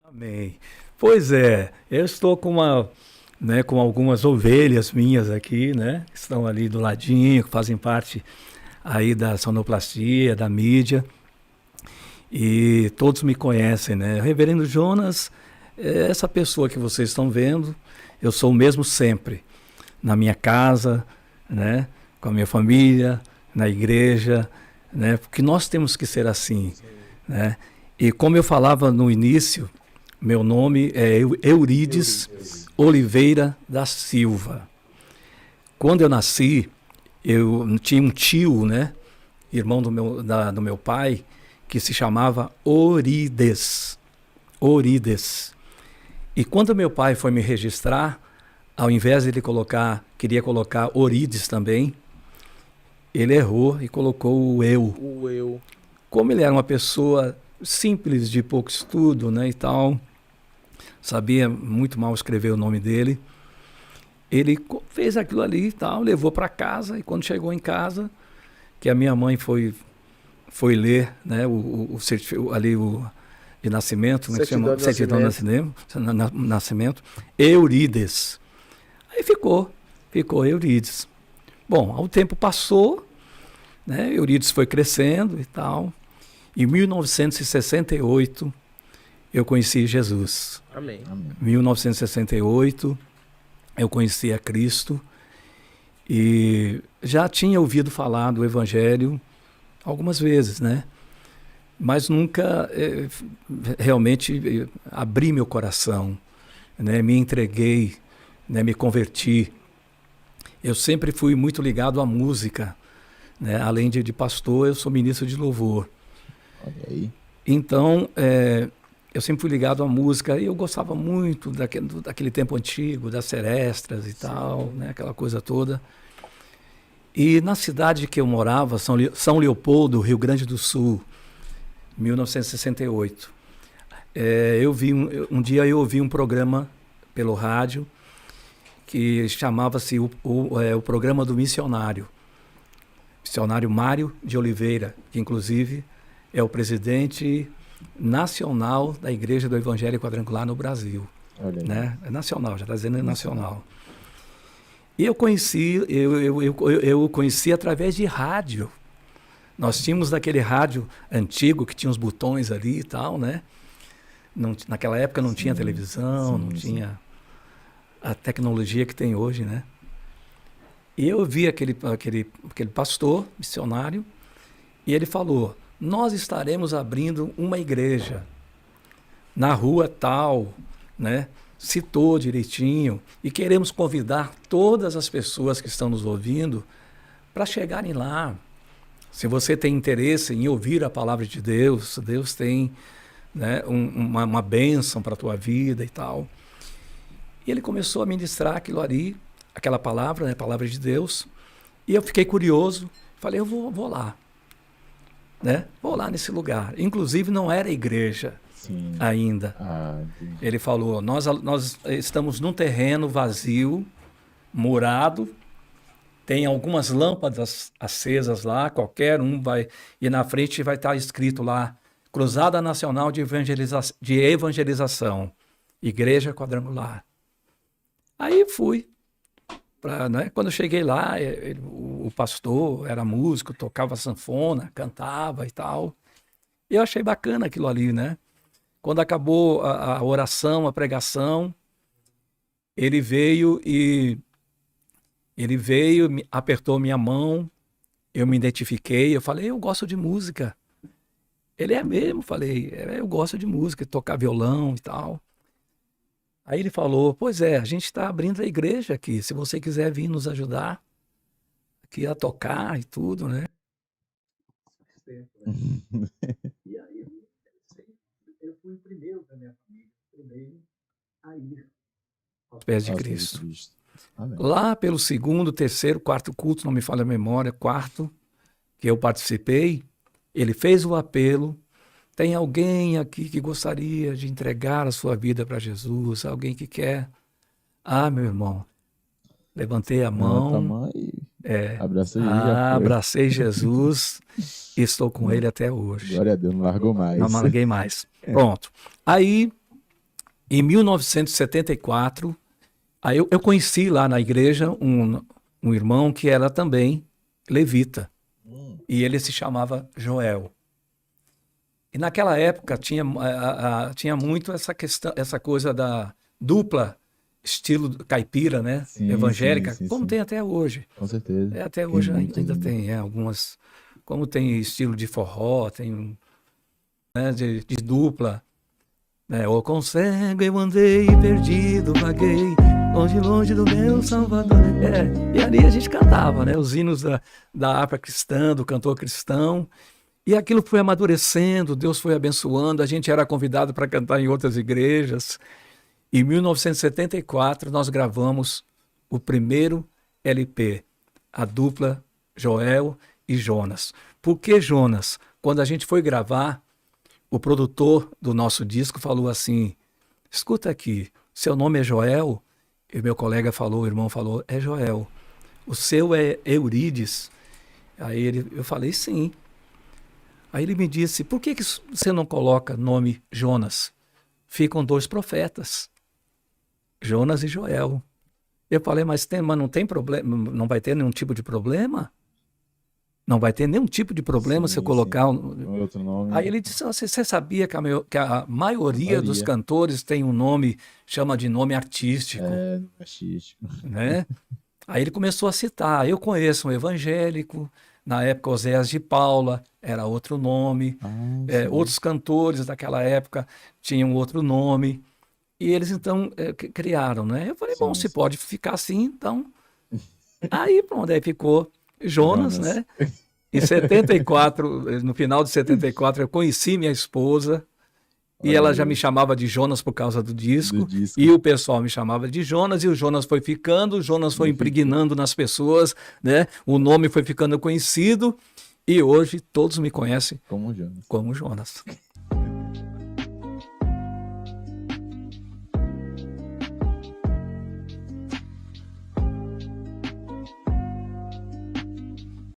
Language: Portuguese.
Amém. Pois é, eu estou com com algumas ovelhas minhas aqui, né? Que estão ali do ladinho, que fazem parte aí da sonoplastia, da mídia, e todos me conhecem, né? O Reverendo Jonas é essa pessoa que vocês estão vendo, eu sou o mesmo sempre, na minha casa, né? Com a minha família, na igreja, né? Porque nós temos que ser assim, né? E como eu falava no início, meu nome é Eurides Oliveira da Silva. Quando eu nasci, eu tinha um tio, né, irmão do meu pai, que se chamava Orides. Orides. E quando meu pai foi me registrar, ao invés de ele queria colocar Orides também, ele errou e colocou o eu. O eu. Como ele era uma pessoa simples, de pouco estudo, né, e tal, sabia muito mal escrever o nome dele. Ele fez aquilo ali e tal, levou para casa, e quando chegou em casa, que a minha mãe foi ler, né, ali o de nascimento, como é que chama? Certidão de nascimento, Eurides. Aí ficou Eurides. Bom, o tempo passou, né, Eurides foi crescendo e tal. Em 1968, eu conheci Jesus. Amém. Em 1968, eu conheci a Cristo e já tinha ouvido falar do Evangelho algumas vezes, né? Mas nunca realmente abri meu coração, né? Me entreguei, né? Me converti. Eu sempre fui muito ligado à música, né? Além de pastor, eu sou ministro de louvor. Olha aí. Então, eu sempre fui ligado à música e eu gostava muito daquele tempo antigo, das serestras e tal, né? Aquela coisa toda. E na cidade que eu morava, São Leopoldo, Rio Grande do Sul, 1968, um dia eu ouvi um programa pelo rádio que chamava-se o Programa do Missionário Mário de Oliveira, que inclusive é o presidente nacional da Igreja do Evangelho Quadrangular no Brasil. Né? É nacional, já está dizendo nacional. E eu o conheci através de rádio. Nós tínhamos aquele rádio antigo que tinha os botões ali e tal, né? Naquela época não tinha televisão, não tinha a tecnologia que tem hoje, né? E eu vi aquele pastor missionário e ele falou: nós estaremos abrindo uma igreja na rua tal, né? Citou direitinho e queremos convidar todas as pessoas que estão nos ouvindo para chegarem lá. Se você tem interesse em ouvir a palavra de Deus, Deus tem, né, uma bênção para a tua vida e tal. E ele começou a ministrar aquilo ali, aquela palavra, né, a palavra de Deus, e eu fiquei curioso, falei, eu vou lá. Né? Vou lá nesse lugar. Inclusive não era igreja ainda. Ele falou, nós estamos num terreno vazio, murado, tem algumas lâmpadas acesas lá, qualquer um vai, e na frente vai estar escrito lá, Cruzada Nacional de Evangelização, Igreja Quadrangular. Aí fui. Né? Quando eu cheguei lá, o pastor era músico, tocava sanfona, cantava e tal. E eu achei bacana aquilo ali, né? Quando acabou a oração, a pregação, ele veio, apertou minha mão, eu me identifiquei, eu falei, eu gosto de música. Ele é mesmo, falei, eu gosto de música, tocar violão e tal. Aí ele falou, pois é, a gente está abrindo a igreja aqui, se você quiser vir nos ajudar aqui a tocar e tudo, né? E aí eu fui o primeiro da minha família, a ir aos pés de Cristo. Lá pelo segundo, terceiro, quarto culto, não me falha a memória, quarto, que eu participei, ele fez o apelo. Tem alguém aqui que gostaria de entregar a sua vida para Jesus? Alguém que quer? Ah, meu irmão, levantei a mão. Abracei Jesus e estou com ele até hoje. Glória a Deus, não largou mais. Não larguei mais. Pronto. Aí Em 1974, aí eu conheci lá na igreja um irmão que era também levita. E ele se chamava Joel. E naquela época tinha muito essa questão, essa coisa da dupla estilo caipira, né? Sim, Evangélica, sim, sim, como sim. tem até hoje. Com certeza. Até Tem hoje muito ainda ainda. tem algumas, como tem estilo de forró, tem, né, de dupla. Né? Ou com cego eu andei perdido, vaguei, longe, longe do meu Salvador. E ali a gente cantava, né? Os hinos da harpa cristã, do cantor cristão. E aquilo foi amadurecendo, Deus foi abençoando, a gente era convidado para cantar em outras igrejas. Em 1974, nós gravamos o primeiro LP, a dupla Joel e Jonas. Por que Jonas? Quando a gente foi gravar, o produtor do nosso disco falou assim: escuta aqui, seu nome é Joel? E meu colega falou, o irmão falou, é Joel. O seu é Eurides? Eu falei, sim. Aí ele me disse, por que você não coloca nome Jonas? Ficam dois profetas, Jonas e Joel. Eu falei, mas não tem problema, não vai ter nenhum tipo de problema? Não vai ter nenhum tipo de problema se eu Sim, sim. colocar. Outro nome. Aí ele disse, você sabia que a maioria dos Maioria. cantores tem um nome, chama de nome artístico, É, machístico. né? Aí ele começou a citar, eu conheço um evangélico, na época Oséias de Paula era outro nome, Ah, sim. outros cantores daquela época tinham outro nome, e eles então criaram, né? Eu falei, bom, Sim, se sim. pode ficar assim, então... Aí, pronto, aí ficou Jonas, Jonas. né? Em 74, no final de 74, eu conheci minha esposa, e Olha ela já me aí. chamava de Jonas por causa do Do disco, disco. e o pessoal me chamava de Jonas, e o Jonas foi ficando, o Jonas foi E fica impregnando nas pessoas, né? O nome foi ficando conhecido, e hoje todos me conhecem como Jonas. como Jonas.